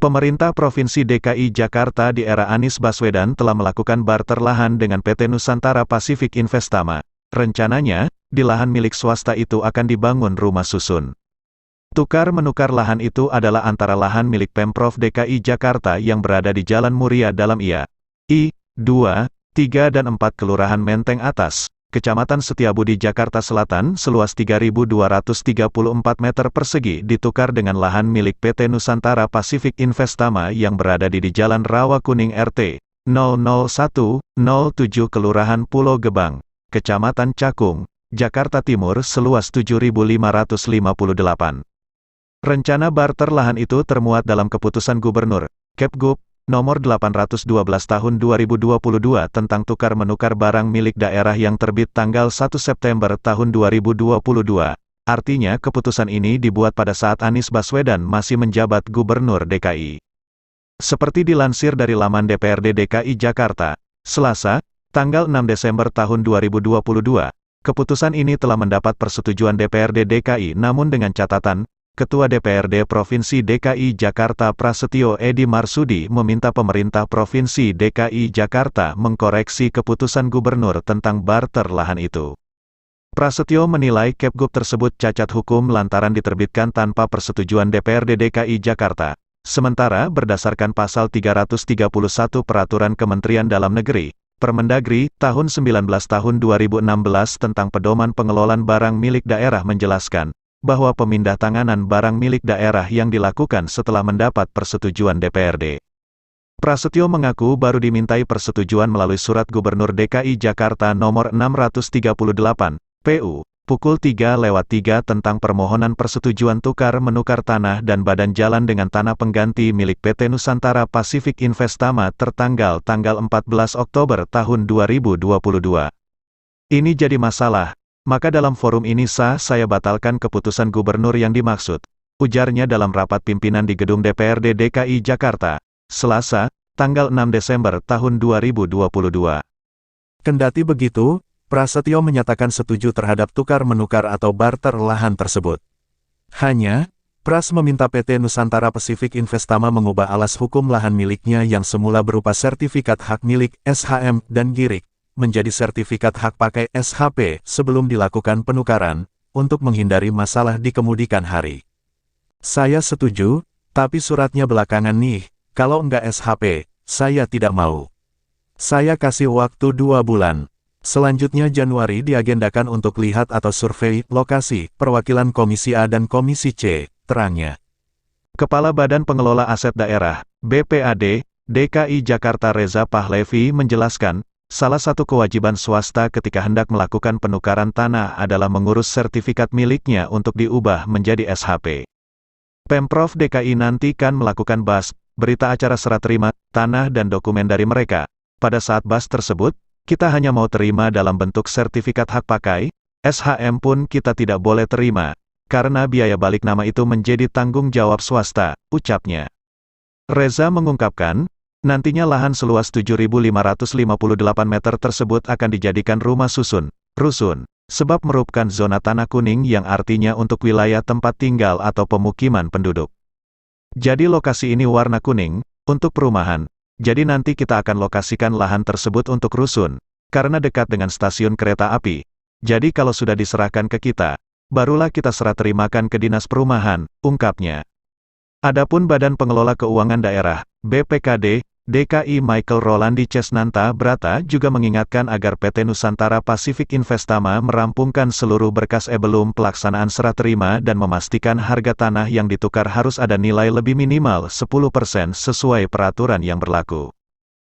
Pemerintah Provinsi DKI Jakarta di era Anies Baswedan telah melakukan barter lahan dengan PT Nusantara Pacific Investama. Rencananya, di lahan milik swasta itu akan dibangun rumah susun. Tukar-menukar lahan itu adalah antara lahan milik Pemprov DKI Jakarta yang berada di Jalan Muria dalam IA, I, 2, 3 dan 4 Kelurahan Menteng Atas, Kecamatan Setiabudi Jakarta Selatan seluas 3.234 meter persegi ditukar dengan lahan milik PT Nusantara Pacific Investama yang berada di Jalan Rawa Kuning RT 00107 Kelurahan Pulau Gebang, Kecamatan Cakung, Jakarta Timur seluas 7.558. Rencana barter lahan itu termuat dalam Keputusan Gubernur, Kepgub, Nomor 812 Tahun 2022 tentang tukar-menukar barang milik daerah yang terbit tanggal 1 September tahun 2022. Artinya keputusan ini dibuat pada saat Anies Baswedan masih menjabat Gubernur DKI. Seperti dilansir dari laman DPRD DKI Jakarta, Selasa, tanggal 6 Desember tahun 2022, keputusan ini telah mendapat persetujuan DPRD DKI namun dengan catatan, Ketua DPRD Provinsi DKI Jakarta Prasetyo Edy Marsudi meminta pemerintah Provinsi DKI Jakarta mengkoreksi keputusan gubernur tentang barter lahan itu. Prasetyo menilai Kepgub tersebut cacat hukum lantaran diterbitkan tanpa persetujuan DPRD DKI Jakarta. Sementara berdasarkan pasal 331 Peraturan Kementerian Dalam Negeri, Permendagri, tahun 19 tahun 2016 tentang pedoman pengelolaan barang milik daerah menjelaskan, bahwa pemindah tanganan barang milik daerah yang dilakukan setelah mendapat persetujuan DPRD. Prasetyo mengaku baru dimintai persetujuan melalui Surat Gubernur DKI Jakarta Nomor 638, PU, pukul 3:03 tentang permohonan persetujuan tukar-menukar tanah dan badan jalan dengan tanah pengganti milik PT Nusantara Pacific Investama tertanggal tanggal 14 Oktober tahun 2022. Ini jadi masalah. Maka dalam forum ini saya batalkan keputusan gubernur yang dimaksud, ujarnya dalam rapat pimpinan di gedung DPRD DKI Jakarta, Selasa, tanggal 6 Desember tahun 2022. Kendati begitu, Prasetyo menyatakan setuju terhadap tukar-menukar atau barter lahan tersebut. Hanya, Pras meminta PT Nusantara Pacific Investama mengubah alas hukum lahan miliknya yang semula berupa sertifikat hak milik SHM dan GIRIK, menjadi sertifikat hak pakai SHP sebelum dilakukan penukaran, untuk menghindari masalah di kemudian hari. Saya setuju, tapi suratnya belakangan nih, kalau enggak SHP, saya tidak mau. Saya kasih waktu 2 bulan. Selanjutnya Januari diagendakan untuk lihat atau survei lokasi, perwakilan Komisi A dan Komisi C, terangnya. Kepala Badan Pengelola Aset Daerah, BPAD, DKI Jakarta Reza Pahlevi menjelaskan, salah satu kewajiban swasta ketika hendak melakukan penukaran tanah adalah mengurus sertifikat miliknya untuk diubah menjadi SHP. Pemprov DKI nanti kan melakukan BAS, berita acara serah terima tanah dan dokumen dari mereka. Pada saat BAS tersebut, kita hanya mau terima dalam bentuk sertifikat hak pakai, SHM pun kita tidak boleh terima, karena biaya balik nama itu menjadi tanggung jawab swasta, ucapnya. Reza mengungkapkan, nantinya lahan seluas 7.558 meter tersebut akan dijadikan rumah susun, rusun, sebab merupakan zona tanah kuning yang artinya untuk wilayah tempat tinggal atau pemukiman penduduk. Jadi lokasi ini warna kuning, untuk perumahan, jadi nanti kita akan lokasikan lahan tersebut untuk rusun, karena dekat dengan stasiun kereta api. Jadi kalau sudah diserahkan ke kita, barulah kita serah terimakan ke Dinas Perumahan, ungkapnya. Adapun Badan Pengelola Keuangan Daerah, BPKD, DKI Michael Rolandi Cesnanta Brata juga mengingatkan agar PT Nusantara Pacific Investama merampungkan seluruh berkas sebelum pelaksanaan serah terima dan memastikan harga tanah yang ditukar harus ada nilai lebih minimal 10% sesuai peraturan yang berlaku.